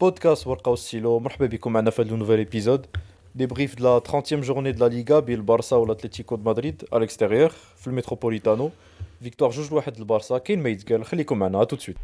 بودكاست ورقة وستيلو. مرحبا بكم معنا في هذا نوفيل ايبيزود ديبريف de la 30e journée de la Liga بين البارسا والاتليتيكو دو مدريد à l'extérieur في المتروبوليتانو. فيكتوار 2-1 للبارسا. كاين ما يتقال، خليكم معنا تو سويت.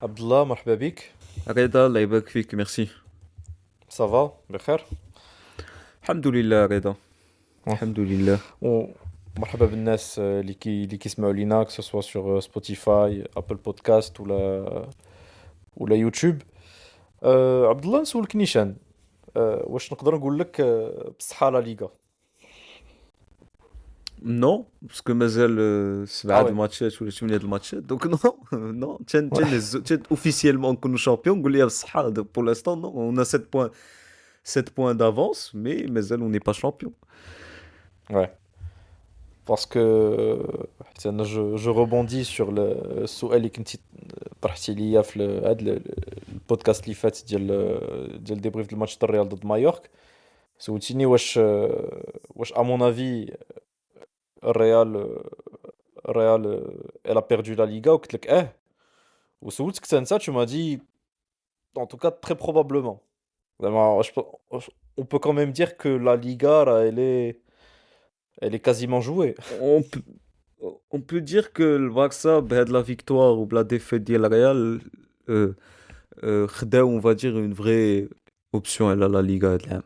عبد الله مرحبا بك. رضا الله يبارك فيك ميرسي. صافا بخير؟ الحمد لله رضا، آه. الحمد لله. ومرحبا بالناس اللي كيسمعوا لينا كو سوا سور سبوتيفاي ابل بودكاست ولا يوتيوب. عبد الله نسولك نيشان، واش نقدر نقول لك بصحة لا ليغا؟ نو باسكو مازال اه سبعة د وي الماتشات ولا 8 د الماتشات دونك نو نو تن اوفيسيلمون نكونوا شامبيون نقول لي بصحة بور لانستون نو اون 7 points d'avance mais مازال on n'est pas champion. وي باسكو حتى انا جو روبوندي سور السؤال اللي كنتي طرحتي ليا في هذا البودكاست اللي فات ديال ديبريف الماتش تاع الريال ضد مايورك. سولتيني واش امون افي الريال الريال elle a perdu la Liga وقلت لك وسولتك حتى انت tu m'as dit en tout cas très probablement. زعما on peut quand même dire que la Liga là, elle est quasiment jouée. On peut, on peut dire que le Barça بهاد la victoire ou la défaite ديال الريال خداو on va dire une vraie option à la Liga هاد العام.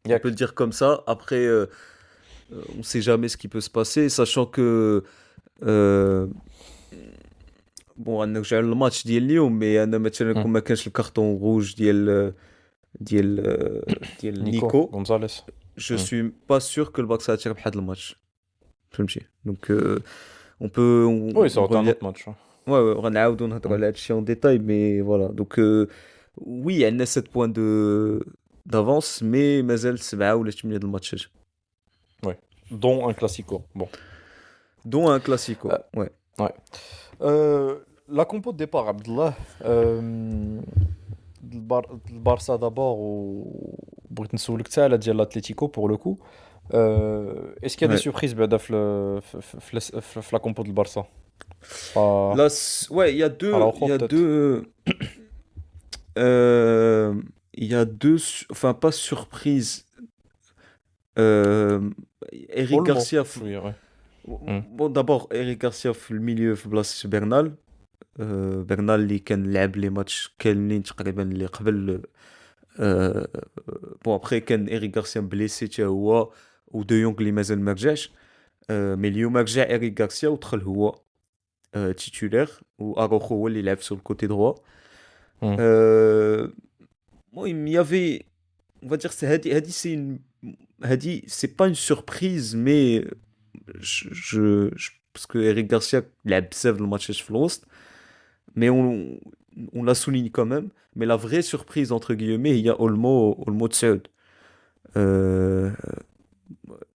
On peut le ياك dire comme ça. Après, on sait jamais ce qui peut se passer, sachant que bon, نرجع للماتش ديال اليوم مي انا مثلا كون ما كانش الكارطون روج ديال نيكو نيكو غونزاليس. je suis pas sûr que le Barça تربح هذا الماتش فهمتي. donc on peut وي سا on ان revient اوت ماتش. ouais غنعاودو نهضروا على هادشي en détail mais voilà donc oui عندنا 7 points de d'avance mais مازال 7 ولا 8 د الماتشات وي دون ان كلاسيكو بون. dont un classico. Ouais. Ouais. La compo de départ, Abdallah, البارسا d'abord وبغيت نسولك حتى على ديال l'Atlético pour le coup. Est-ce qu'il y a des Ouais. surprises بعدا في la compo de Barça? Pas Là, ouais, Araujo peut-être. il y a deux, enfin pas surprise. Eric Olmo, Garcia, oui, ouais. bon d'abord Eric Garcia في الميليو في بلاصة برنال. برنال اللي كان لعب لي ماتش كاملين تقريبا اللي قبل. بون ابخي كان إيريك غارسيا بليسي حتى هو ودو يونغ اللي مازال ما رجعش. مي اليوم رجع إيريك غارسيا ودخل هو تيتولير واروخو هو اللي لعب sur le côté droit. المهم يافي on va dire c'est هادي c'est une هادي c'est pas une surprise mais parce que Eric Garcia لعب بزاف د الماتشات في الوسط mais on la souligne quand même. Mais la vraie surprise entre guillemets il y a Olmo تسعود.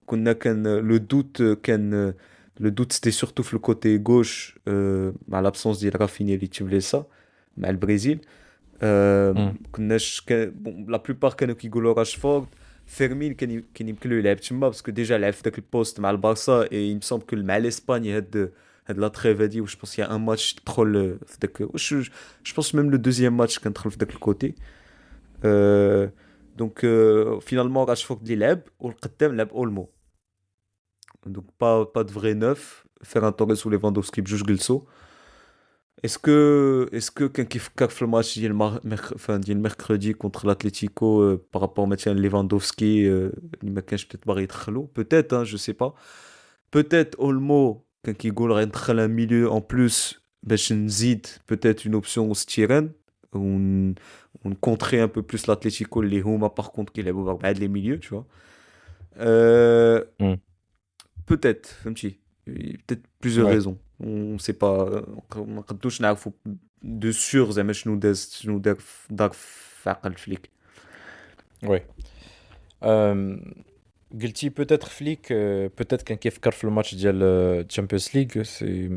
كنا كان le doute c'était surtout في le côté gauche مع l'absence ديال رافينيا اللي تبليسا مع البرازيل. كناش لا بلوبار كانوا كيقولوا راشفورد فيرمين كان يمكن له يلعب تما باسكو ديجا لعب في داك البوست مع البارسا اي يمسوم كو مع لاسباني هاد لا تريف هادي واش بونس يا ان ماتش دخل في داك واش جو بونس ميم لو دوزيام ماتش كان دخل في داك الكوتي. دونك فينالمون راشفورد اللي لعب والقدام لعب اولمو. دونك با دو فري نوف فيران توريس وليفاندوفسكي بجوج جلسو. اسكو كان كيفكر في الماتش ديال ديال ميركودي كونتر لاتليتيكو بارابور مثلا ليفاندوفسكي اللي ما كانش بيت باغي يدخلو بوتيت جو سي با بوتيت اولمو كان كيقول غادي ندخل ان ميليو ان بلوس باش نزيد بوتيت اون اوبسيون وستيرن ونكونتري ان بو بلوس لاتليتيكو اللي هما باغ كونت كيلعبوا باربعه لي ميليو تو بوتيت فهمتي peut-être plusieurs Ouais. raisons. On sait pas ما نقدوش نعرفوا de sûr زعما شنو دار في عقل فليك. Ouais. قلتي peut-être flic, peut-être كان كيفكر في الماتش ديال Champions League, c'est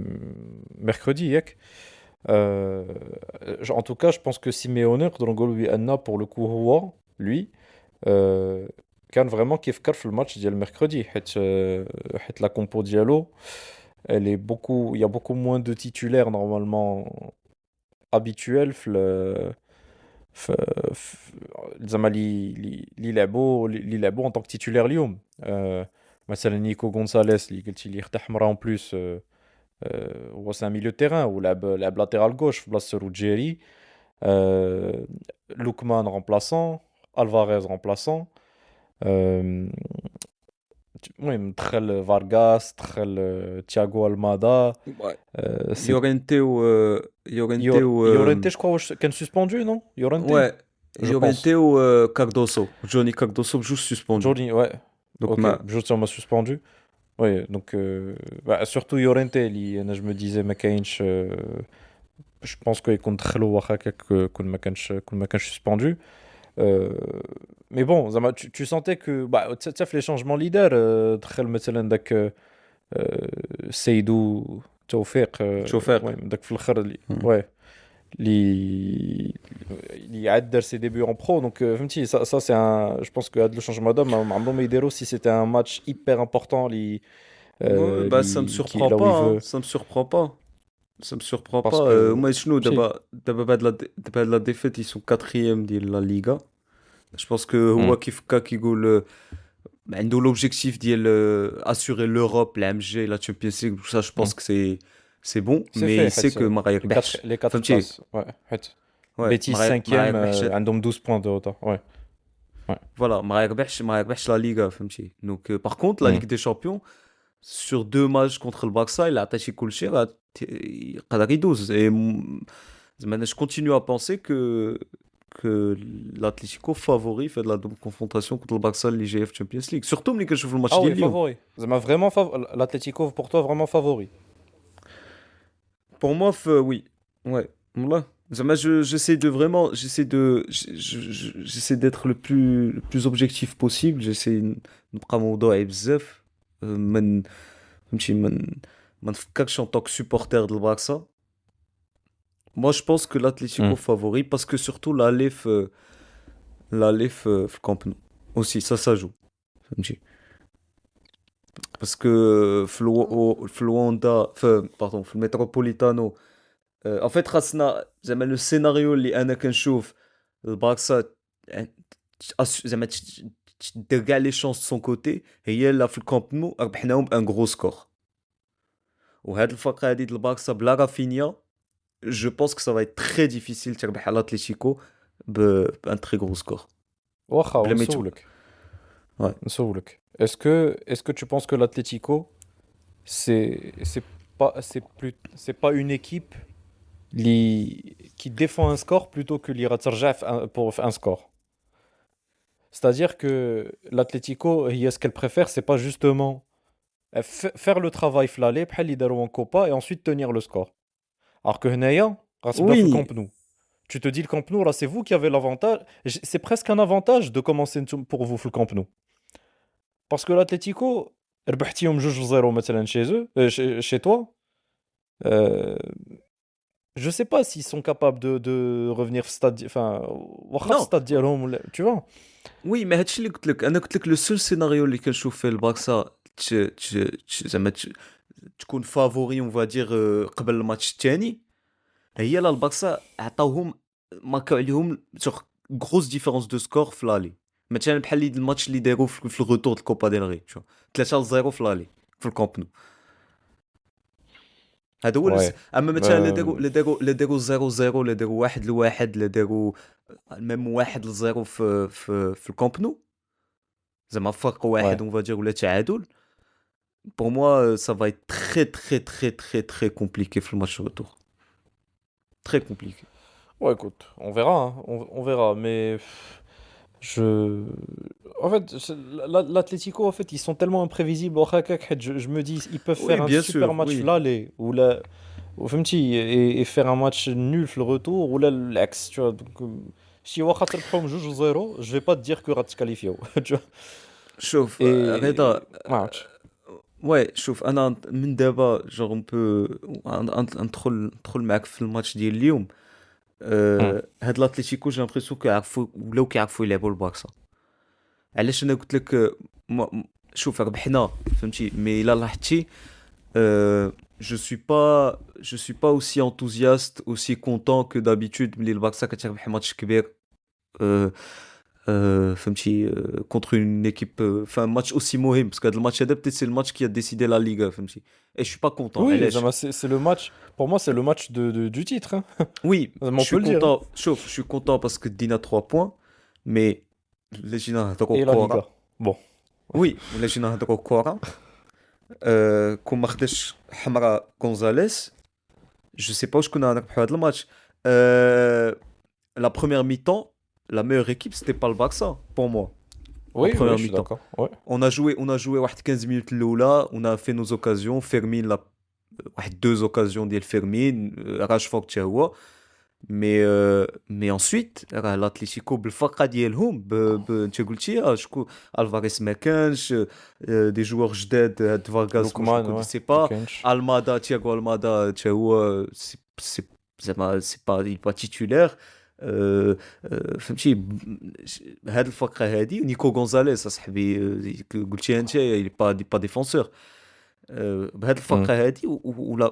mercredi ياك. En tout cas, je pense que Simeone نقدروا نقولوا بأن pour le coup هو lui كان vraiment كيفكر في الماتش ديال mercredi حيت la compo ديالو elle est beaucoup, il y a beaucoup moins de titulaires normalement habituels ف... ف... زعما اللي لعبوا en tant que titulaire اليوم. مثلا نيكو غونساليس اللي قلتي لي ارتاح مرة en plus, هو سان ميليو تيران ولعب لاتيرال غوش في بلاصة روجيري. لوكمان remplaçant, الفاريز remplaçant. آه، المهم دخل فارغاس، دخل تياغو المادا. Ouais. سي Llorente يورنتي جو واش كان سوسبوندو نو يورنتي ouais, جو بونس. Llorente ou Cardoso. Johnny Cardoso juste suspendu. جوردي ouais. Donc Ok, juste on m'a suspendu. Oui, donc bah, surtout Llorente اللي انا je me disais ما كاينش je pense que يكون دخلوا واخا هكاك كون ما كانش suspendu. Mais bon زعما tu sentais que bah تعرف les changements leader دخل مثلا داك سيدو توفيق Chauffeur. المهم داك في الاخر اللي Hmm. ouais اللي عاد دار ses débuts en pro. Donc فهمتي ça c'est un, je pense que هاد le changement d'homme ما عمرهم ما يديروا si c'était un match hyper important Ouais, bah ça me surprend là où pas, il hein. veut. Ça me surprend pas. Ça me surprend Parce pas. que Moi, je nous, si d'abord de la défaite, ils sont quatrième de la Liga. Je pense que hmm. هو كيف يقول عنده l'objectif ديال assurer l'Europe, la MG, la Champions League, tout ça, je pense Hmm. que c'est bon, C'est mais fait il sait حيت que ما غيربحش. les 4 فهمتي؟ places ouais حيت Ouais, Betis ما 5e غيربحش. عندهم 12 points de retard ouais ouais. Voilà, ما غيربحش la Liga, فهمتي؟ Donc par contre, la Hmm. Ligue des Champions, sur 2 matchs contre le Barça, il a attaché كلشي يقدر يدوز. Et زعما je continue à penser que l'Atlético favori fait de la double confrontation contre le Barça l'IGF Champions League. Surtout ملي كنشوف الماتش Ah ديال oui, اليوم. favori زعما vraiment l'Atlético pour toi vraiment favori. Pour moi, oui. Ouais. Voilà. Zama, j'essaie de vraiment, j'essaie d'être le plus objectif possible. J'essaie de نبقى موضوعي بزاف. فهمتي ما نفكرش en tant que supporter de Barça. Moi, je pense que l'Atlético Hmm. favori parce que surtout في الكامب نو aussi ça joue. فهمتي parce que في الواندا pardon في المتروبوليتانو en fait خاصنا زعما لو سيناريو اللي انا كنشوف البارسا زعما دير كاع لي شونس سون كوتي هي لا في الكامب نو ربحناهم بان غرو سكور. وهاد الفقره هادي ديال البارسا بلا رافينيا جو بونس كو سا فا ايت تري ديفيسيل تربح على اتليتيكو بان تري غرو سكور واخا بلا ما يتو. نسولك est-ce que tu penses que l'Atlético c'est pas une équipe qui défend un score plutôt que اللي غترجع pour un score. C'est-à-dire que l'Atlético ce qu'elle préfère c'est pas justement faire le travail في l'aller بحال اللي داروا en Copa et ensuite tenir le score. Alors que هنايا غتبدا في Oui, الكامب نو. Tu te dis le Camp Nou, là, c'est vous qui avez l'avantage. C'est presque un avantage de commencer pour vous في الكامب نو. Parce que l'Atlético, ربحتيهم 2-0 مثلا chez eux, chez toi. Euh, je sais pas s'ils sont capables de revenir في stade, enfin, واخا في non, stade ديالهم ولا- tu vois. وي ما هادشي اللي قلت لك. انا قلت لك لو سول سيناريو اللي كنشوف فيه البارسا زعما تكون فافوري اون فادير قبل الماتش الثاني هي لا البارسا عطاوهم ماركاو عليهم سوغ غروس ديفيرونس دو سكور في لالي. مثلا بحال الماتش اللي داروا في الروتور د الكوبا ديل ري 3-0 في لالي في الكامب نو. هذا هو Ouais. اما مثلا لا داروا 0-0 لا داروا 1-1 لا داروا ميم 1-0 في الكامب نو زعما فرق واحد Ouais. اون فادير ولا تعادل. Pour moi, ça va être très très très très très compliqué في الماتش retour. Très compliqué. Ouais, écoute, on verra, hein, on verra, mais je... En fait, l'Atlético, en fait, ils sont tellement imprévisibles au Hakak, je me dis, ils peuvent Oui, faire un bien super sûr, match oui. l'aller, ou la... فهمتي, et faire un match nul le retour, ou là, l'axe, tu vois. Donc, si واخا تربحهم 2-0, je vais pas te dire que غتكاليفيو, tu vois. شوف et رضا ما عرفتش. ouais شوف انا من دابا جور اون بو ندخل معاك في الماتش ديال اليوم. امم هاد الاتليتيكو جي لامبريسيون كيعرفوا ولاو كيعرفوا يلعبوا البارسا. علاش انا قلت لك شوف ربحنا فهمتي مي الا لاحظتي je suis pas aussi enthousiaste aussi content que d'habitude ملي البارسا كتربح ماتش كبير فهمتي contre une équipe enfin un match aussi مهم parce que هاد الماتش هذا peut-être c'est le match qui a décidé la Liga فهمتي et je suis pas content Oui, علاش c'est le match. Pour moi, c'est le match du titre, hein. oui On je peut suis le dire, hein. content شوف je suis content parce que دينا 3 points mais اللي جينا نهضروا Et la كورة Liga. Bon. وي ولا جينا نهضروا كورة كون ما خداش حمراء غونزاليس je sais pas واش كنا نربحوا هذا الماتش. La première mi-temps la meilleure équipe c'était pas le Barça pour moi en Oui, oui, première je suis mi-temps. d'accord. Ouais. On a joué واحد 15 minutes الاولى on a fait nos occasions Fermin la واحد 2 occasions ديال فيرمين راشفورد حتى هو mais ensuite راه l'Atlético بالفرقه ديالهم انت قلتي شكون الفاريس ما كانش دي جوار جداد هاد فارغاس كون جو لوكمان كونيسي ما با كانش. المادا تياغو المادا حتى هو سي زعما سي با تيتولير فهمتي هاد الفرقه هادي نيكو غونزاليس اصاحبي قلتيها انت با ديفونسور بهاد امم الفرقه هادي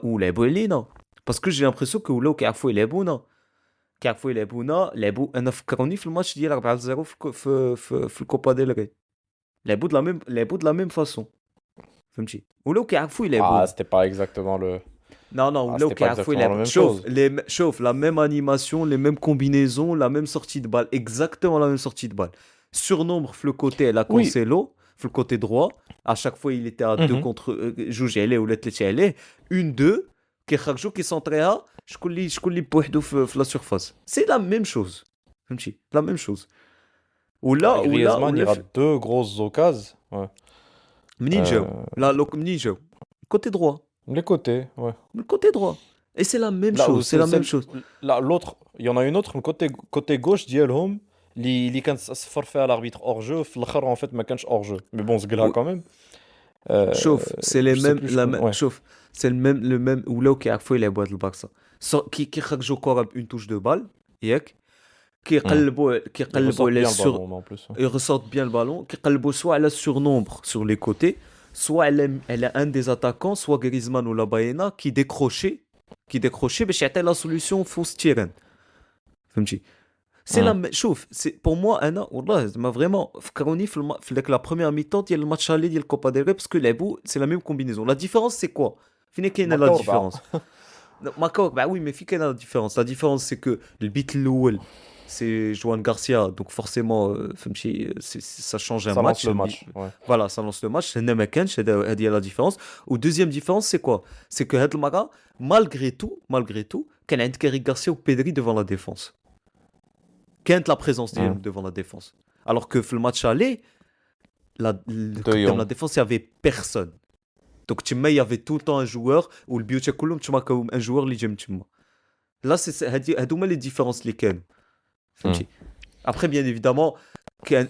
ولعبوا علينا باسكو جي لامبريسيون كو ولاو كيعرفوا يلعبونا لعبوا انا فكروني في الماتش ديال 4-0 في الكوبا ديل ري لعبوا de la même façon فهمتي ولاو كيعرفوا Ah, يلعبونا c'était pas exactement le. non Ah, ولاو c'était pas كيعرفوا exactement la يلعبوا même chose. شوف la même animation les mêmes combinaisons la même sortie de balle exactement la même sortie de balle surnombre في le côté la Oui. Cancelo في le côté droit à chaque fois il était à 2 Mhm. contre جوج عليه ولا 3 عليه 1-2 كيخرجوا كيسونطريها شكون اللي بوحدو في لا سيرفاس سي لا ميم شوز فهمتي لا ميم شوز Ah, ولا Griezmann, il rate deux grosses occasions. Ouais. منين جاو Euh, لا منين جاو côté droit les côtés, ouais. le côté droit et c'est la même Là où chose c'est la même chose là, l'autre, il y en a une autre, le côté gauche ديالهم اللي كان صفر فيها l'arbitre hors jeu. في الآخر en fait ما كانش hors jeu. Mais bon, زقلها و- quand même. شوف سي لي Je sais ميم plus لا ouais. شوف سي لو ميم ولاو كيعرفوا يلعبوا هاد البارسا كيخرجوا كره بون توش دو بال ياك Hmm. كيقلبوا Ils ressortent على bien le السور ballon en plus. ils ressortent bien le ballon كيقلبوا soit على surnombre sur les côtés soit elle a un des attaquants soit Griezmann ou la Baena qui décrochait باش يعطي la solution فوسط تيران فهمتي سي Hmm. لا شوف سي بور موا انا والله زعما فريمون فكروني في داك لا بروميير ميطون ديال الماتش اللي ديال كوبا ديل ري باسكو لعبوا سي لا ميم كومبينيزون لا ديفيرونس سي كوا فين كاينه لا ماركاو ديفيرونس ماكور bah oui mais في كاينه لا ديفيرونس سي كو البيت الاول سي جوان غارسيا دونك فورسيمون فهمتي ça change un Ça lance match le match. Ouais. voilà ça lance le match هنا ما كانش هذه هي لا ديفيرونس و دوزيام ديفيرونس سي كوا سي كو هاد المره malgré tout كان عندك إيريك غارسيا و بيدري devant la défense كانت لا بريزونس ديالهم Hmm. devant la défense alors que في الماتش aller قدام لا Jong. défense il y avait personne donc تما il y avait tout le temps un joueur والبيوت كلهم تماركاو un joueur اللي جا من تما là c'est هادو هما les différences اللي كانوا Hmm. فهمتي après bien évidemment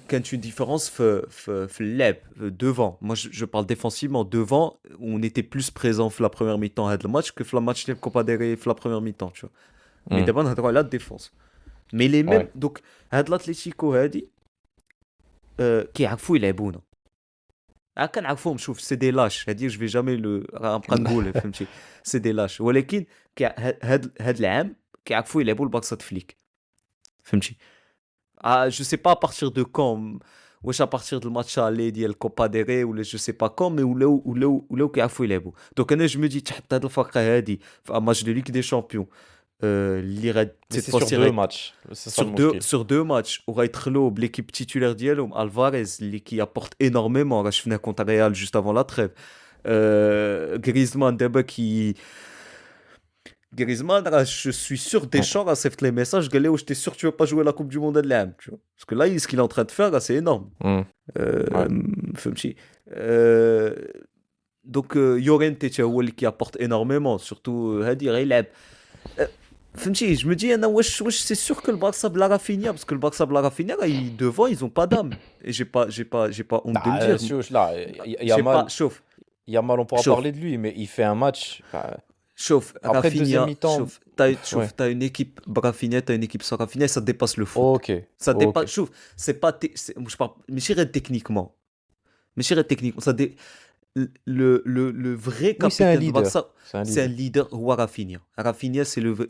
كانت une différence في اللعب devant moi je parle défensivement devant on était plus présent في la première mi-temps هاد الماتش que في الماتش ديال كوبا ديري في la première mi-temps tu vois mais Hmm. دابا نهضروا على défense mais les mêmes Ouais. donc هاد l'Atlético هادي كيعرفوا يلعبونا كنعرفوهم شوف سي دي لاش هادي جو في جامي لو غنبقى نقول فهمتي سي دي لاش ولكن هاد العام كيعرفوا يلعبوا البارسا فليك فهمتي جو سي با بارتير دو كون واش بارتير دو الماتش اللي ديال كوبا دي ري ولا جو سي با كون مي ولاو كيعرفوا يلعبوا دونك انا جو مي دي تحط هاد الفرقه هادي في ماتش دو ليغ دي شامبيون اللي غاد Mais cette c'est fois sur deux matchs. C'est ça le mousquet. sur deux matchs وغيدخلوا بليكيب تيتولير ديالهم الفاريز اللي كي ابورت انورميمون راه شفناه كونتر ريال جوست افون لا تريف غريزمان دابا كي غريزمان راه جو سوي سور دي شون راه صيفط لي ميساج قال لي واش تي سور تو با جوي لا كوب دو موند هاد العام باسكو لا سكيل ان تران دو فير سي انورم Hmm. Ouais. فهمتي دونك يورينتي تا هو اللي كي ابورت انورميمون سورتو هادي غيلعب فهمتي je me dis انا واش c'est sûr que le Barça بلا Rafinha parce que le Barça بلا Rafinha là, devant ils ont pas d'âme et j'ai pas honte de le dire. Là, J'ai pas Yamal, chauffe Yamal, on pourra chauffe parler de lui, mais il fait un match. chauffe Après deuxième Rafinha mi-temps, ouais. t'as une équipe Rafinha t'as une équipe sans Rafinha ça dépasse le foot. Ok, Ça dépasse ok. chauffe c'est pas je parle mais techniquement ça le vrai Oui, c'est un capitaine du leader. Barça, C'est un c'est un leader. leader ou Rafinha. Rafinha,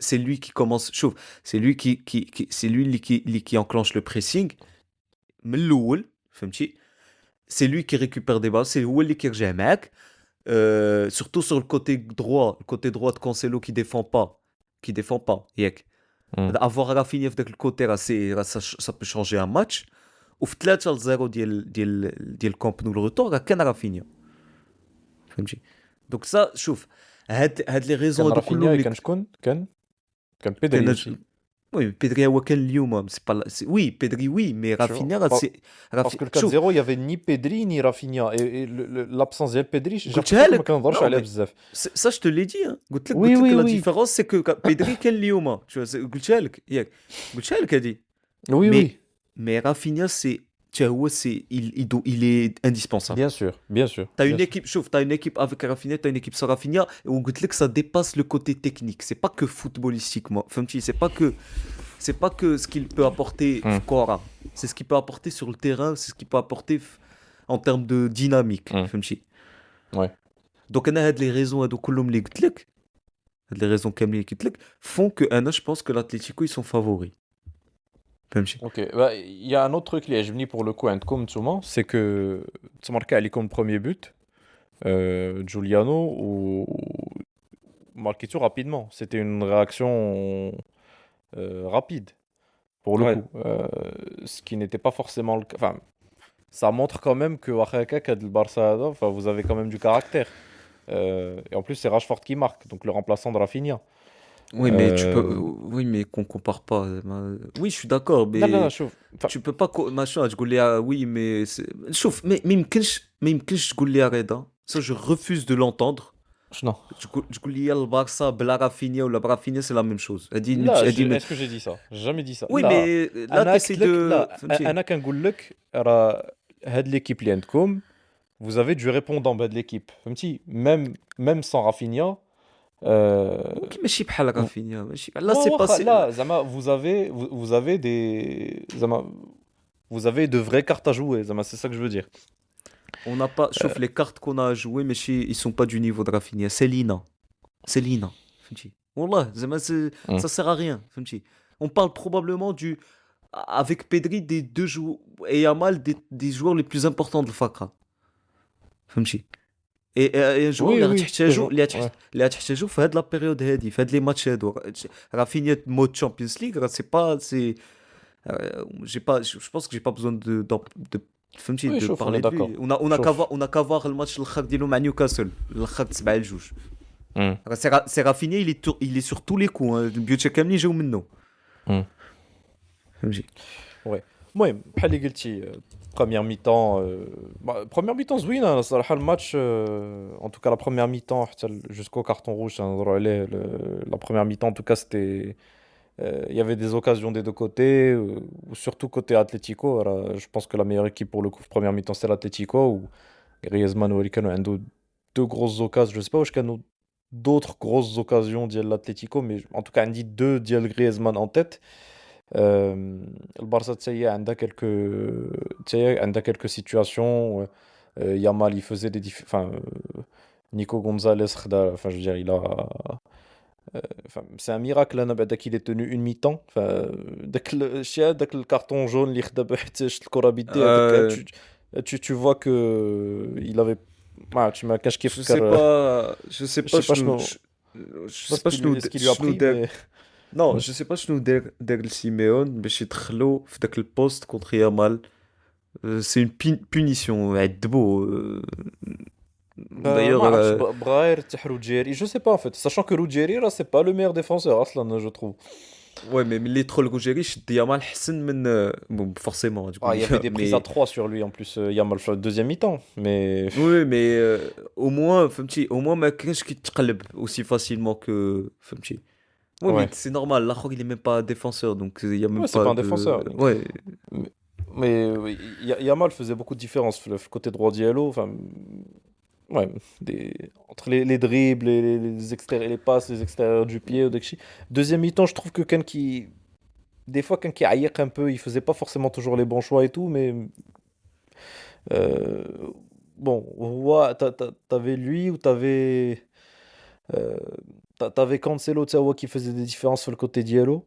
c'est lui qui commence. Chauffe, c'est lui c'est lui qui enclenche le pressing. Mais l'oul, فهمتي, c'est lui qui récupère des balles, c'est lui qui rejette mec. Surtout sur le côté droit de Cancelo qui défend pas. Yek. Hmm. Avoir Rafinha de le côté là, ça peut changer un match. Ou 3-0 ديال Camp Nou le retour, il y a qu'un Rafinha. فهمتي دونك سا شوف هاد لي ريزون كان هادو رافينيا كلهم كان شكون؟ كان بيدري كان aussi. وي بيدري هو كان اليوم سي با وي بيدري وي مي Tu vois? رافينيا سي Parce que le شوف 4-0, il y avait ni Pedri ni Rafinha. Et l'absence de Pedri, j'ai قلتها l'impression que ما لك كنهضرش نو عليها مي بزاف. سا جو تو لي دي قلت لك Oui, oui, لا oui. ديفيرونس سي كو بيدري كان اليوم قلتها لك ياك قلتها لك هادي Oui, مي oui. مي رافينيا سي تا هو سي il est indispensable. Bien sûr, bien sûr, T'as bien une sûr. équipe, chauffe, t'as une équipe avec Rafinha, t'as une équipe sans Rafinha, et on goûte que ça dépasse le côté technique. C'est pas que footballistiquement. Enfin, c'est pas que ce qu'il peut apporter Hmm, Kora. C'est ce qu'il peut apporter sur le terrain, c'est ce qu'il peut apporter en termes de dynamique. hmm. فهمتي. Ouais. Donc, on a les raisons, هادو كلهم اللي قلت لك, les raisons كاملين اللي قلت لك, font que je pense que l'Atlético ils sont favoris. فهمتي. Ok, bah, il y a un autre truc qui est venu pour le coup, عندكم نتوما, c'est que تماركا عليكم le premier but, Giuliano, ou marqué tout rapidement. C'était une réaction rapide, pour le Ouais. coup. Ce qui n'était pas forcément le cas. Enfin, ça montre quand même que Oaxaca, que le Barça, enfin, vous avez quand même du caractère. Et en plus, c'est Rashford qui marque, donc le remplaçant de Rafinha. Oui, mais oui, mais qu'on compare pas. Oui, je suis d'accord, لا لا لا mais شوف ف- tu peux pas machin تقول لي oui mais شوف ما يمكنش تقول لي هذا ça je refuse de l'entendre شنو تقول لي البارسا بلا رافينيا ولا برافينيا c'est la même chose لا هذه est-ce que j'ai dit ça j'ai jamais dit ça oui لا mais là انا t'essaies قلت لك de لا فهمتي انا كنقول لك راه هاد l'équipe اللي عندكم vous avez du répondant بهاد l'équipe فهمتي même sans Rafinha ممكن ماشي بحال vous- رافينيا ماشي là c'est pas واخا لا زعما vous avez des زعما vous avez de vraies cartes à jouer زعما c'est ça que je veux dire. on n'a pas chauffe les cartes qu'on a à jouer mais ils sont pas du niveau de Rafinha c'est Lina فهمتي والله زعما Hmm. ça sert à rien فهمتي on parle probablement avec Pedri des deux joueurs et Yamal des joueurs les plus importants de الفقرة فهمتي et un joueur Oui اللي oui غتحتاجو ouais. اللي غتحتاجو في هاد لا بيريود هادي في هاد لي ماتش هادو رافينيا مود تشامبيونز ليغ راه سي با سي j'ai pas je pense que j'ai pas besoin de فهمتي Oui de chauffe on est parler de lui d'accord on chauffe. a qu'à voir الماتش الاخر ديالو مع نيوكاسل الاخر 7-2 Hmm. C'est Rafinha, il est sur tous les coups. Hein. Biocha Kamni, j'ai منه. Hmm. فهمتي. Ouais. المهم بحال اللي قلتي première mi-temps première mi-temps زوينه صراحه الماتش en tout cas la première mi-temps حتى jusqu'au carton rouge نهضروا عليه la première mi-temps en tout cas c'était il y avait des occasions des deux côtés ou surtout côté Atlético je pense que la meilleure équipe pour le coup première mi-temps c'est l'Atlético où Griezmann ou كانوا عنده deux grosses occasions je sais pas واش كانوا d'autres grosses occasions ديال l'Atlético mais en tout cas عندي deux ديال Griezmann en tête. البارسا حتى هي عندها quelques situations Yamal il faisait enfin Nico Gonzalez خدا enfin je veux dire il a enfin c'est un miracle انا بعدا qu'il ait tenu une mi-temps enfin داك الكارطون جون اللي خدا حتى شت الكره بيديه هذاك Euh, tu vois que il avait ما كانش كيفكر je sais je pas sais pas شنو je pas sais pas ce qui lui a pris mais non je sais pas شنو دار سيميون باش يدخلو في داك البوست contre Yamal. C'est une punition عذبو ما d'ailleurs عرفتش بغا يرتاح روجيري je sais pas en fait sachant que Ruggeri là c'est pas le meilleur défenseur اصلا je trouve. ouais mais les trolls Rogéry شد Yamal حسن من bon forcément Ah, تقول il y avait لي des prises à mais 3 sur lui en plus Yamal في deuxième mi-temps mais oui mais au moins فهمتي au moins ما كانش كيتقلب aussi facilement que فهمتي Ouais, mais Ouais. c'est normal. L'Akhor, il est même pas défenseur, donc il y a même Ouais, c'est pas pas un de. défenseur. Ouais, Mais, mais Yamal faisait beaucoup de différence le côté droit d'Yellow. Enfin, ouais, entre les dribbles, les passes, les extérieurs du pied. Deuxième mi-temps, je trouve que des fois, quand qui aïe un peu, il faisait pas forcément toujours les bons choix et tout, mais euh, bon, ouais, t'avais lui ou euh, t'avais Cancelo, tu sais, ouais, qui faisait des différences sur le côté d'Yellow.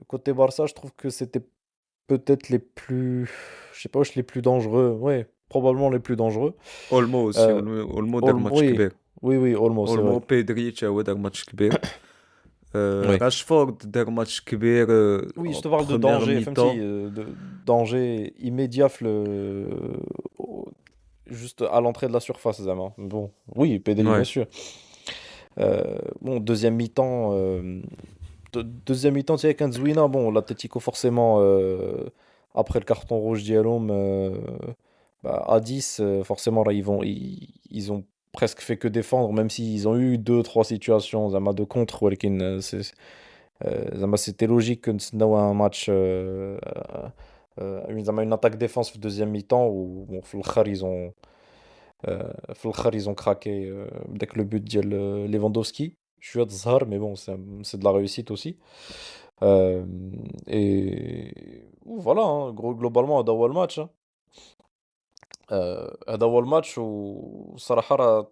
Côté Barça, je trouve que c'était peut-être je sais pas, les plus dangereux. Ouais, probablement les plus dangereux. Olmo aussi. Euh, Olmo دار ماتش Oui, كبير. oui, Olmo, c'est vrai. Olmo Pedri تا هو دار ماتش كبير. Oui. راشفورد دار ماتش كبير Oui, je en te parle de première danger, mi-temps. de danger immédiat, juste à l'entrée de la surface, Zama. Bon, oui, Pedri, bien Ouais. sûr. Bon, deuxième mi-temps, deuxième mi-temps, tu sais, avec Nzouina, bon, l'Atlético, forcément, après le carton rouge d'Yalom, bah, à 10, forcément, là, ils ont presque fait que défendre, même s'ils ont eu deux, trois situations, Zama, de contre, ولكن, زعما c'était logique que نتسناو un match زعما une attaque défense في deuxième mi-temps و bon, في الاخر ils ont craqué بداك le but ديال Lewandowski شويه الزهر mais bon c'est de la réussite aussi. Euh, et voilà hein, globalement هذا هو الماتش hein. هذا هو الماتش وصراحة راه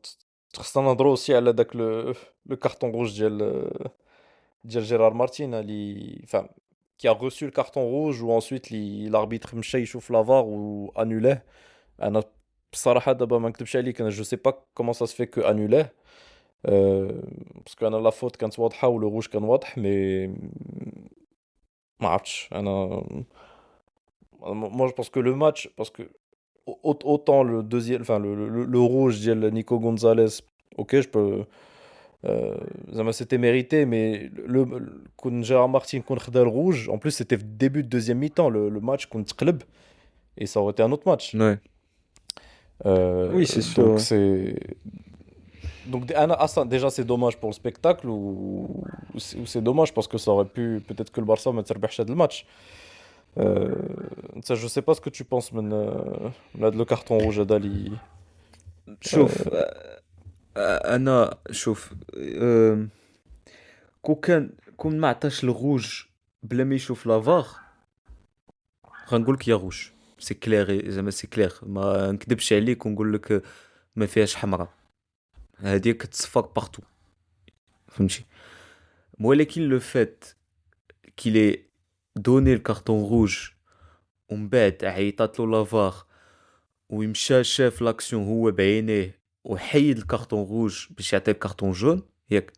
خصنا نهضروا aussi على داك le carton rouge ديال Gérard Martin enfin, qui a reçu le carton rouge ou ensuite l'arbitre مشى يشوف l'avare ou annulé. انا بصراحة دابا ما نكتبش عليك انا je sais pas comment ça se fait que annulé. Parce que انا la faute كانت واضحة و le rouge كان واضح mais ما عرفتش انا moi je pense que le match parce que autant le deuxième enfin le rouge ديال Nico Gonzalez OK je peux زعما c'était mérité mais كون Gérard Martin كون خدا le rouge en plus c'était le début de deuxième mi-temps le match كون تقلب et ça aurait été un autre match. Ouais. Oui, c'est sûr. Donc Ouais. déjà c'est dommage pour le spectacle ou c'est dommage parce que ça aurait pu peut-être que le Barça ما تربحش هذا الماتش. Ça, je sais pas ce que tu penses من هذا le carton rouge هذا شوف انا شوف كون ما عطاش الغوج بلا ما يشوف لافار غنقولك يا غوج سي كلير زعما سي كلير ما نكذبش عليك ونقول لك ما فيهاش حمراء هذه كتصفر بارتو فهمتي ولكن لو فات كيلي دوني الكارطون روج ومن بعد عيطات له لافار ويمشى شاف لاكسيون هو بعينيه وحيد الكارطون روج باش يعطي الكارطون جون ياك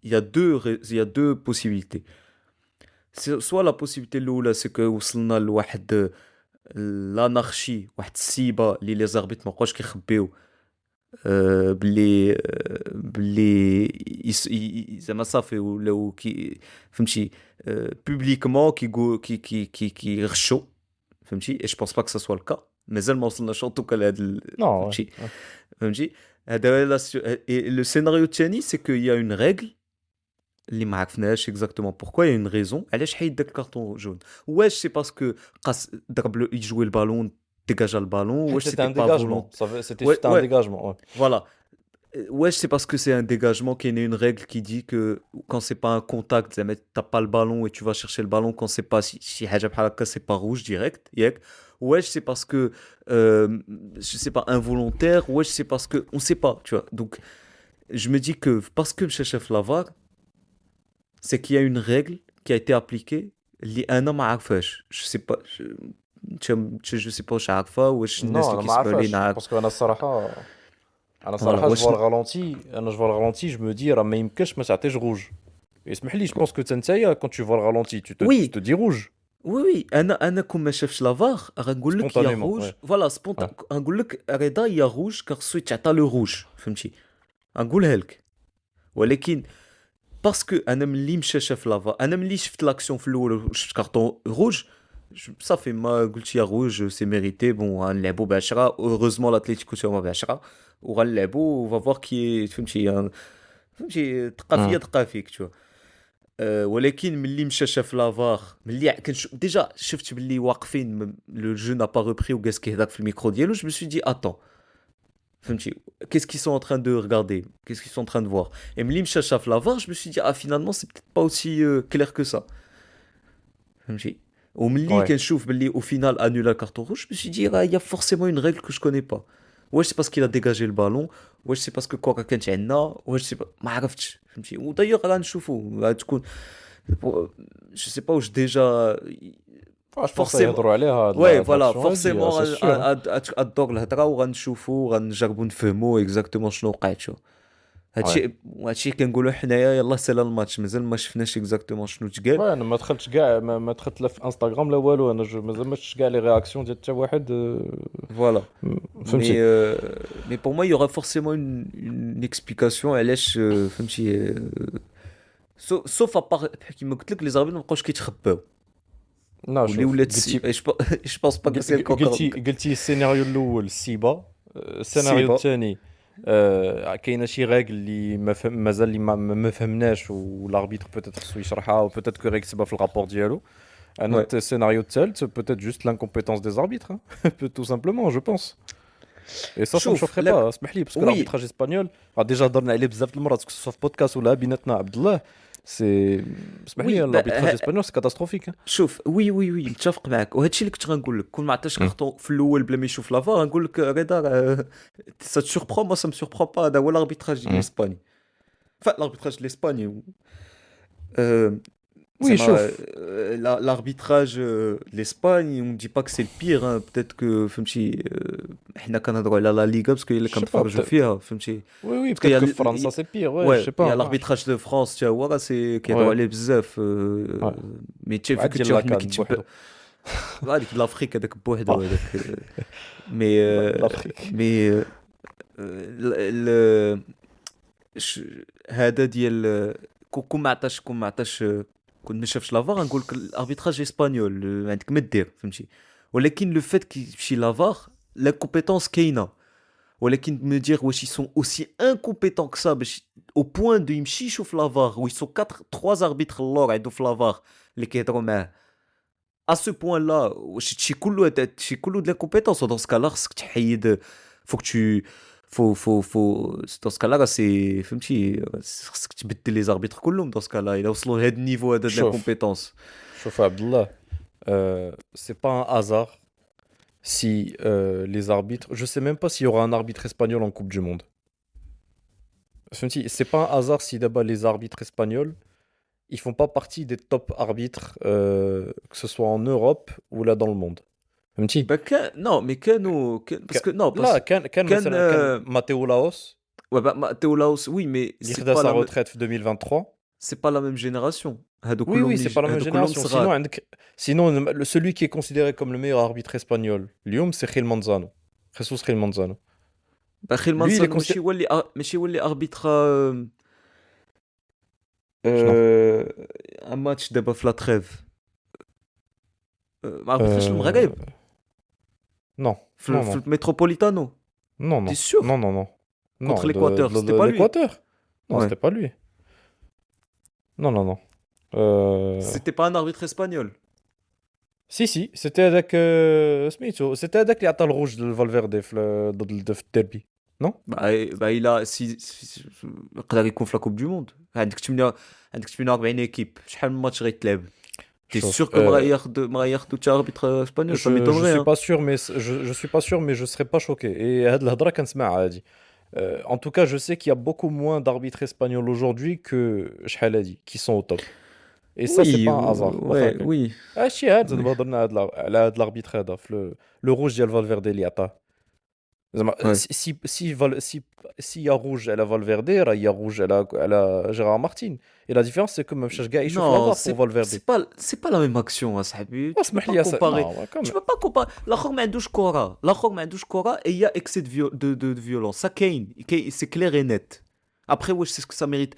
il y a deux possibilités. Soit la possibilité الاولى سي كو وصلنا لواحد l'anarchie واحد السيبه اللي لي زاربيت ما بقاوش كيخبيو باللي زعما صافي ولاو كي فهمتي بوبليكمون كيغشوا فهمتي اي جو بونس با كو سا سوا الكا مازال ما وصلناش ان توكا لهاد non ouais. فهمتي فهمتي هذا لو سيناريو الثاني سي كو يا اون ريغل اللي ما عرفناش اكزاكتومون بوركوا يا اون ريزون علاش حيد داك الكارطون جون واش سي باسكو قاس ضرب له يجوي البالون ديجاجا البالون واش C'était سيتي un با dégagement فولونت c'était ouais juste un ouais dégagement ouais. voilà ouais c'est parce que c'est un dégagement qu'il y a une règle qui dit que quand c'est pas un contact t'as pas le ballon et tu vas chercher le ballon quand c'est pas si حاجة بحال هكا c'est pas rouge direct ياك wesh c'est parce que je sais pas involontaire wesh c'est parce que on sait pas tu vois donc je me dis que parce que chef Lavar c'est qu'il y a une règle qui a été appliquée اللي انا ما عارفاش je sais pas je sais pas واش عارفها واش الناس Non اللي انا ما كيسمعوا لينا عارفاش عارف parce que انا voilà صراحة je واش vois le ralenti je me dis راه ما يمكنش ما تعطيش rouge. اسمح لي je pense que نتايا quand tu vois le ralenti tu oui te dis rouge وي وي انا كون ما شافش لافار غنقول لك يا spontanément روج ouais. فوالا Ouais. غنقول لك رضا يا روج خصو يتعطى لو روج فهمتي غنقولها لك ولكن باسكو انا ملي مشى شاف لافار انا ملي شفت لاكسيون في الاول وشفت كارطون روج صافي ما قلت يا روج سي ميريتي بون غنلعبوا ب10 اوروزمون لاتليتيكو تا هما ب10 وغنلعبوا وفافوار كي فهمتي فهمتي تلقى فيا امم تلقى فيك tu vois. ولكن ملي مشى شاف لافار ملي ديجا شفت باللي واقفين لو جو n'a pas repris وجالس كيهضر في الميكرو ديالو je me suis dit attends فهمتي qu'est-ce qu'ils sont en train de regarder qu'est-ce qu'ils sont en train de voir et ملي مشى شاف لافار je me suis dit ah finalement c'est peut-être pas aussi clair que ça فهمتي وملي Ouais. كنشوف باللي au final annule la carte rouge je me suis dit il y a forcément une règle que je connais pas واش c'est parce qu'il a dégagé le ballon واش c'est parce que كورة كانت عندنا واش c'est ما عرفتش فهمتي ودايوغ غنشوفوا غتكون je sais pas واش déjà Ah, je pense que forcément يهضروا عليها هاد ouais هاد voilà l'action هادي forcément سي سور. غدور الهضره وغنشوفوا غنجربوا نفهموا اكزاكتومون شنو وقع شو Ouais. هادشي كنقولوا حنايا يلاه سالا الماتش مازال ما شفناش اكزاكتومون شنو تقال Ouais, انا ما دخلتش كاع ما دخلت لا في انستغرام لا والو، انا مازال ما شفتش كاع لي رياكسيون ديال حتى واحد voilà فهمتي. mais pour moi il y aura forcément une explication علاش فهمتي sauf à part كيما قلت لك لي زاربين ما بقاوش كيتخباو لا واللي شوف ولات قلتي je pense pas que c'est encore قلتي السيناريو الاول السيبا، السيناريو سيبا الثاني كاينه شي راجل اللي مازال اللي ما فهمناش والاربيتر بوتيت خصو يشرحها وبوتيت كو يكتبها في الرابور ديالو. Un ouais autre scénario ثالث peut-être juste l'incompétence des arbitres, hein. Tout simplement je pense. Et ça me شوف choquerait لا pas اسمح لي باسكو وي l'arbitrage espagnol ديجا هضرنا عليه بزاف د المرات سواء في بودكاست ولا بيناتنا عبد الله. سي اسمح لي وي l'arbitrage espagnol c'est catastrophique, hein. شوف وي متفق معك وهادشي اللي كنت غنقول لك كون ما عطاش Mm. كارطون في الاول بلا ما يشوف لافار غنقول لك رضا سا تسوربرون ما سا مسوربرون با هذا هو الاربيتراج ديال Mm. اسباني الاربيتراج ديال اسباني Oui زعما شوف l'arbitrage de l'Espagne on dit pas que c'est le pire hein. peut-être que فهمتي حنا كنهضروا على لا ليغا باسكو هي اللي je sais pas كنتفرجوا peut-être. فيها فهمتي Oui باسكو peut-être que France c'est pire, ouais je sais pas, il y a hein. l'arbitrage de France تا هو راه سي كيهضروا Ouais عليه بزاف ouais مي تشي عاد فيك ديال شي واحد ما لاكاد كيتشبع بوحدو. هذيك لافريك هذاك بوحدو هذاك مي l'Afrique. مي هذا ديال كون ما عطاش كون ما شافش لافار نقول لك الاربيتراج اسبانيول عندك ما دير فهمتي ولكن لو فات كيمشي لافار لا كومبيتونس كاينه ولكن me dire واش ils sont aussi incompétents que ça باش au point de يمشي يشوف لافار و ils sont 3 arbitres اللور عندو في لافار اللي كيهضروا معاه à ce point là واش هادشي كله de la compétence dans ce cas là خصك تحيد faut que tu faut dans ce cas là c'est فهمتي خصك تبدل les arbitres كلهم dans ce cas là الى وصلوا لهاد النيفو هذا de la شوف compétence شوف عبد الله c'est pas un hasard si les arbitres, je sais même pas s'il y aura un arbitre espagnol en Coupe du Monde. فهمتي c'est pas un hasard si d'abord les arbitres espagnols ils font pas partie des top arbitres que ce soit en Europe ou là dans le monde. فهمتي bah non mais parce que non لا parce كان كان مثلا كان ماتيو لاوس ouais bah Théolaos oui mais اللي c'est خدا pas sa la retraite في 2023. c'est pas la même génération هادو Oui, كلهم oui, c'est pas la même هادو كلهم génération. صغار Sinon, celui qui est considéré comme le meilleur arbitre espagnol, Lyon, c'est Gil Manzano. Jesus Gil Manzano. باخيل Lui, il est مانسانو considéré. ماشي هو اللي اربيتر Non. ان ماتش دابا في لا تريف ما اربيتراش في Euh, المغرب Non, في non, في non. الميتروبوليتانو Non, t'es non. sûr Non, non, non. Non, contre l'Équateur c'était pas lui l'Équateur. Non, ouais c'était pas lui. Non, non, non. c'était pas un arbitre espagnol Si, c'était avec سميتو. C'était avec اللي عطى الروج لفالفيردي ضد في الديربي. Non? bah il a يقدر يكون في لا كوب دو موند عندك 48 ايكيب شحال من ماتش غيتلعب t'es شوف sûr que ما غياخدو تا اربيتر اسبانيول ça je m'étonnerait suis hein pas sûr mais je suis pas sûr mais je serais pas choqué et هاد الهضره كنسمعها عادي. En tout cas je sais qu'il y a beaucoup moins d'arbitres espagnols aujourd'hui que شحال هادي qui sont au top et ça c'est oui pas un hasard. ouais oui هادشي هاد oui دابا هضرنا على هاد الاربيتر هذا في لو روج ديال فالفيردي اللي عطاه زعما ouais si y a rouge على فالفيردي راه y a rouge على جيرار مارتين et la différence c'est que ما مشاش كاع يشوف non لافار pour فالفيردي. c'est pas la même action صاحبي tu peux اسمح pas لي comparer non quand tu même. peux pas comparer الاخر ما عندوش كره et il y a excès de violence ça كاين c'est clair et net après واش c'est ce que ça mérite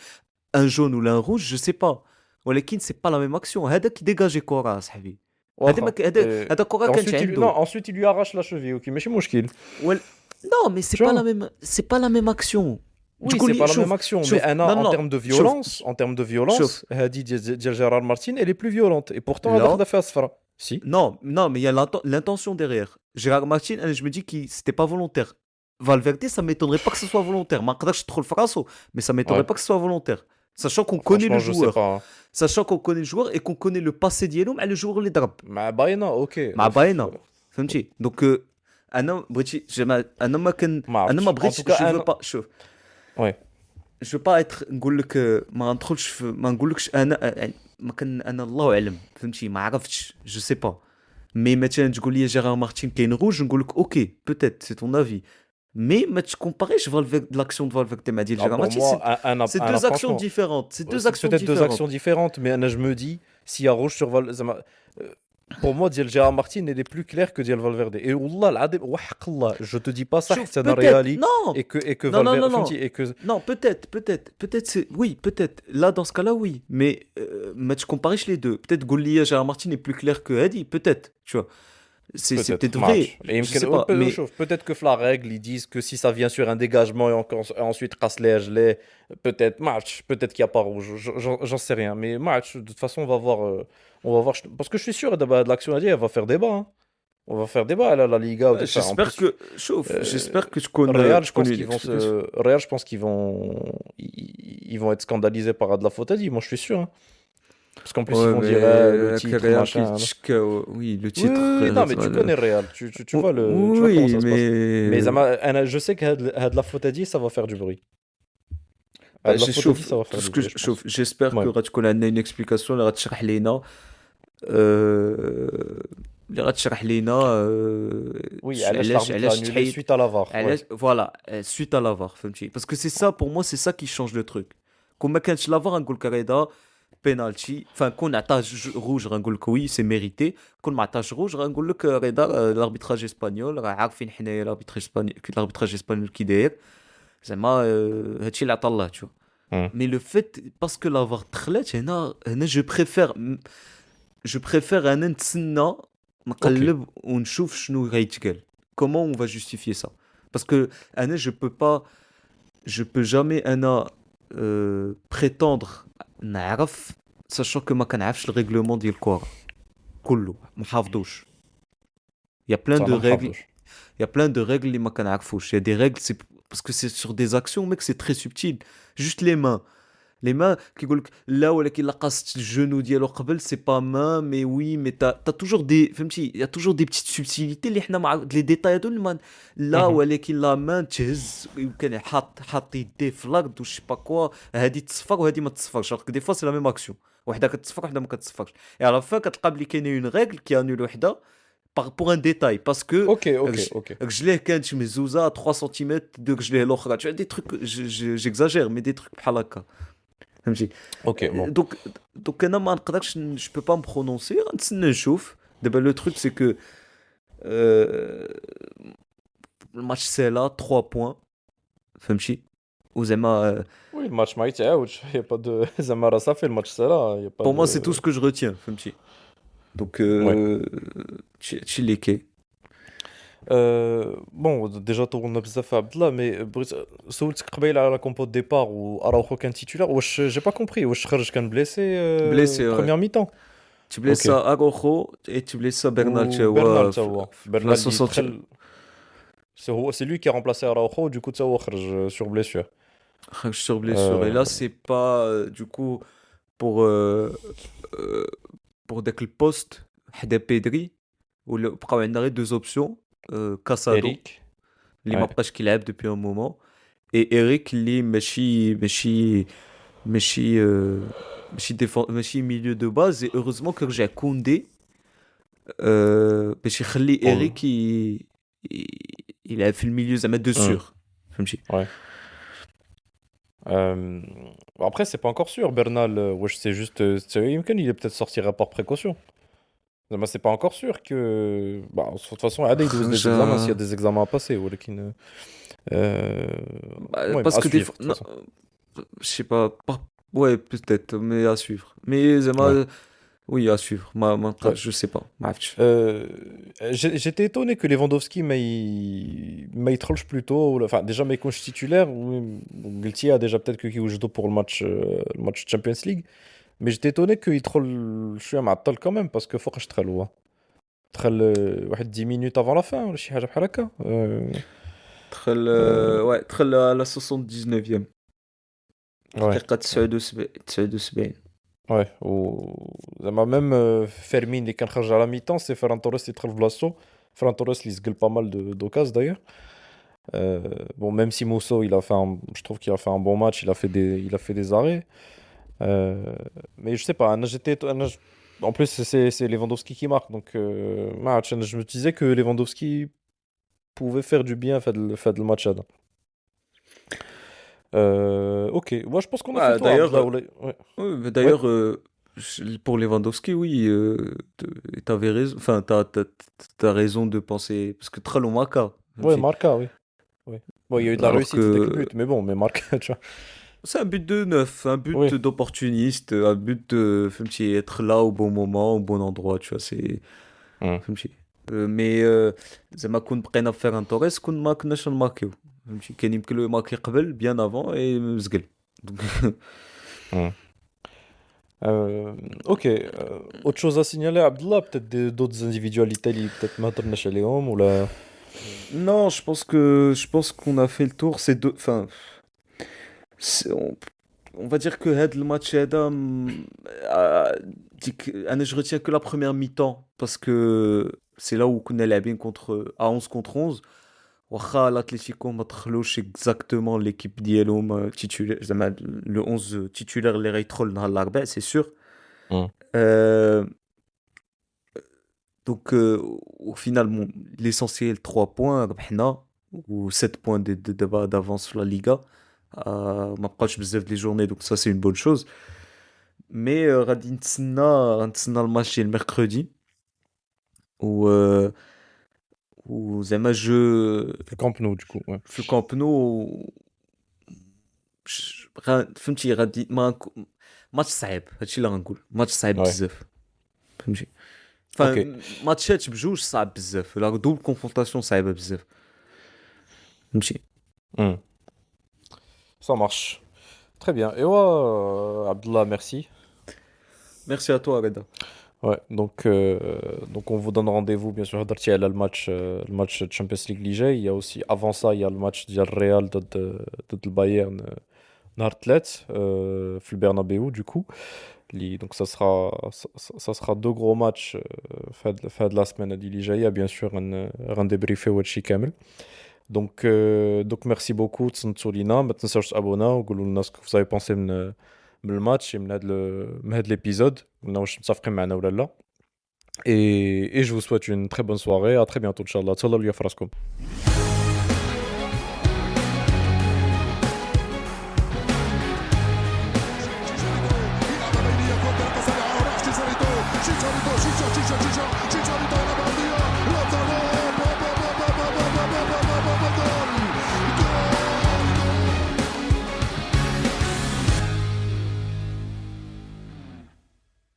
un jaune ou un rouge je sais pas ولكن c'est pas la même action هذا كي ديجاجي كره صاحبي واخا هذا كره كانت عنده ensuite il lui arrache la cheville, ok ماشي مشكل. non mais Tu vois? c'est pas la même action Oui, c'est pas la même action, mais Anna, non, non, en termes de شوف violence, Hadi ديال Gérard Martin, elle est plus violente. Et pourtant, elle a là. fait asfra. Si. Non, non, mais il y a l'intention derrière. Gérard Martin, je me dis que c'était pas volontaire. Valverde, ça m'étonnerait pas que ce soit volontaire. ما نقدرش ندخل في راسو, mais ça m'étonnerait Ouais. pas que ce soit volontaire. Sachant qu'on connaît le Franchement, je sais joueur. pas, hein. Sachant qu'on connaît le joueur et qu'on connaît le passé ديالو مع le joueur اللي ضرب. مع باينة اوكي مع باينه. فهمتي؟ دونك انا بغيتي انا ما كان ما انا ما عرفتش. En بغيتش tout cas, جو انا با شوف ouais. جو با اتر نقول لك ما ندخلش ما نقولكش انا ما كان انا الله اعلم فهمتي ما عرفتش جو سي با مي مثلا تقول لي جيرار مارتين كاين روج نقول لك اوكي بوتيت سي تون افي مي ما تكومباريش لاكسيون دو فالفيردي مع ديال Ah, جيرار pour مارتين moi, c'est Anna, deux actions franchement, différentes c'est deux c'est actions peut-être deux actions différentes différentes, mais Anna, je me dis, s'il y a rouge sur pour moi, Diel Gérard Martin, elle est plus claire que Diel Valverde. Et Wallah, وحق الله, je te dis pas ça, شوف c'est un peut-être réali, non et que non non Valverde, non non فهمتي, et que non peut-être c'est oui peut-être là dans ce cas-là oui mais tu compares les deux peut-être Goulia Gérard Martin est plus clair que Hadi peut-être tu vois c'est peut-être peut-être match. vrai Et je sais pas mais peut-être que la règle, ils disent que si ça vient sur un dégagement et ensuite casse les gelées, peut-être match, peut-être qu'il n'y a pas rouge, j'en sais rien. Mais match, de toute façon, on va voir. Parce que je suis sûr de l'action à dire, elle va faire débat, hein. On va faire débat, la Liga ou tout ça. En j'espère plus, que chauffe j'espère que je connais Real, je pense connais qu'ils vont l'explication. Real, je pense qu'ils vont être scandalisés par de la faute à dire. Moi, je suis sûr, hein. Parce qu'en plus, ils Ouais vont mais dire le titre, Real machin, hein. oui le Oui, titre oui, non, mais tu connais Real, tu vois tu vois comment oui ça se passe. Mais mais je sais que de la faute à dire, ça va faire du bruit. De la faute à dire, شوف ça va tout faire ce du que bruit, je pense. شوف j'espère que Ouais. غتكون عندنا une explication اللي غتشرح لينا اللي غتشرح لينا Oui, علاش علاش l'arbitre a annulé تحيد suite à la VAR, ouais. علاش فوالا suite à la VAR فهمتي parce que c'est ça pour moi c'est ça qui change le truc كون ما كانش لا فار نقول لك هذا بينالتي enfin كون عطاه روج غنقول لك وي سي ميريتي كون ما عطاش روج غنقول لك رضا الاربيتراج اسبانيول راه عارفين حنايا الاربيتراج اسبانيول كي داير زعما هادشي اللي عطا الله تشوف Hmm. mais le fait parce que la VAR دخلت هنا je préfère انا نتسنى Ok. نقلب ونشوف شنو غيتقال comment on va justifier ça parce que انا je peux jamais انا prétendre نعرف sachant que ما كنعرفش الريغلومون ديال الكره كله ما حافظوش il y a plein Ça, de ما règles نحافظوش. il y a plein de règles اللي ما كنعرفوش il y a des règles c'est parce que c'est sur des actions mec c'est très subtil juste les mains qui يقول لك لا ولكن لا قاست الجنو ديالو قبل c'est pas main mais oui mais t'as toujours des فهمتي il y a toujours des petites subtilités اللي حنا مع les détails هادو اللي ما لا Mhm. ولكن لا مان تهز يمكن حاط يديه في الارض وش با كوا هادي تصفر وهادي ما تصفرش alors que des fois c'est la même action وحده كتصفر وحده ما كتصفرش et à la fin كتلقى بلي كاينه une règle qui annule وحده pour un détail parce que Ok. رجليه كانت مهزوزه 3 سم de رجليه الاخرى tu vois des trucs j'exagère mais des trucs بحال هكا فهمتي Ok, bon. donc انا ما نقدرش je peux pas me prononcer غنتسنى نشوف دابا لو truc c'est que الماتش سالا 3 points فهمتي وزعما Oui, le match ما يتعاودش. Il y a pas de زعما راه صافي الماتش سالا, il y a pas pour moi de c'est tout ce que je retiens فهمتي donc ouais. تشي اللي كاين Bon, déjà طولنا بزاف عبد الله, mais بغيت سولتك قبيله على كومبو دو ديبار واراوخو كان تيتولار. واش جي با كومبري واش خرج كان بليسي blessé ouais بروميير ميتون. tu blesses Ok. ça Araujo et tu blesses ça Bernal tu وبرنال vois تا هو في la برنال اللي 60 دخل, c'est lui qui a remplacé Araujo, du coup تا هو خرج sur blessure. sur blessure et là Euh, c'est pas du coup pour pour داك البوست حدا بيدري ولا بقاو عندنا غير deux options كاسادو Eric, اللي ما ouais. بقاش كيلعب depuis un moment et Eric اللي ماشي milieu de base et heureusement que رجع كوندي باش يخلي Pour إيريك يلعب في الميليو زعما دو سور فهمتي ouais. Après, c'est pas encore sûr. Bernal, wesh, c'est juste. يمكن il est peut-être sortira par précaution. Mais c'est pas encore sûr que. Bah, de toute façon, il doit des examens s'il y a des examens à passer. ولكن ouais, parce à que des suivre, fois de toute façon. je sais pas ouais peut-être mais à suivre mais زعما Ouais. Oui, à suivre. Ouais. Je sais pas. ما عرفتش. J'étais étonné que Lewandowski ما يدخلش plus tôt enfin déjà ما يكونش titulaire قلتيها déjà peut-être que كيوجدوا pour le match Champions League mais j'étais étonné qu'il يدخل شويه معطل quand même parce que فوقاش دخل هو دخل واحد 10 minutes avant la fin ولا شي حاجه بحال هكا دخل euh, ouais دخل على 79e. ouais دقيقة 79. ouais زعما même Fermin اللي كان خرج على mi-temps c'est Ferran Torres اللي دخل في بلاصتو Ferran Torres اللي سجل pas mal d'occasions d'ailleurs. Bon, même si Mousso, je trouve qu'il a fait un bon match, il a fait des arrêts. Mais je sais pas, en plus c'est Lewandowski qui marque, donc je me disais que Lewandowski pouvait faire du bien fait le match. Ok, moi je pense qu'on a fait le Ah, tour, d'ailleurs, Abdallah, ouais. oui, mais Ouais, d'ailleurs, pour Lewandowski, oui, t'avais raison. Enfin, t'as raison de penser parce que très long Maka, ouais, Marca, oui. Oui. Bon, il y a eu de la alors réussite avec le que but, mais bon, mais Marca, tu vois. c'est un but de neuf, un but Oui. d'opportuniste, un but de فهمتي, être là au bon moment, au bon endroit, tu vois, c'est Hmm. فهمتي. Mais زعما كون بقينا في فيران توريس كون ما كناش نماركيو فهمتي, كان يمكن له يماركي قبل bien avant et مزقل. Donc, Hmm. Ok, autre chose à signaler, Abdullah, peut-être d'autres individualités, peut-être ما هضرناش عليهم ولا. non, je pense qu'on a fait le tour. C'est deux, enfin, on va dire que le match هذا, je retiens que la première mi-temps parce que c'est là où on est لاعبين à 11 contre 11. واخا l'Atlético ما دخلوش exactement l'équipe ديالهم titulaire, زعما le 11 titulaire اللي غيدخل نهار الاربعاء, c'est sûr. Hmm. Euh, donc au final, bon, l'essentiel 3 points ربحنا ou 7 points d'avance sur la Liga. ما بقاش بزاف ديال les journées, donc ça c'est une bonne chose. Mais غادي نتسنى الماتش ديال mercredi و زعما Le Camp Nou, du coup, ouais. في الكامب نو فهمتي غادي ماتش صعيب, هادشي اللي غنقول, ماتش صعيب Ouais, بزاف فهمتي. ok. ماتشات بجوج صعب بزاف, لا دوبل كونفرونطاسيون صعيبه بزاف فهمتي. Hmm. Ça marche. Très bien. Et ouais, Abdullah, merci. Merci à toi Reda. Ouais, donc on vous donne rendez-vous, bien sûr, هضرتي على le match de Champions League اللي جاي. Il y a aussi, avant ça, il y a le match ديال Real ضد البايرن نهار الثلاث في البرنابيو, du coup. Donc ça sera deux gros matchs في هاد la semaine هادي اللي جايه, bien sûr, غنديبريفيو هادشي كامل. Donc merci beaucoup, تصنتوا لينا, ما تنساوش تابوناو وقولوا لنا ce que vous avez pensé من الماتش من هاد l'épisode, قلنا واش متفقين معنا ولا لا. Et je vous souhaite une très bonne soirée, à très bientôt, Inch'Allah. تهلاو ليا في راسكم.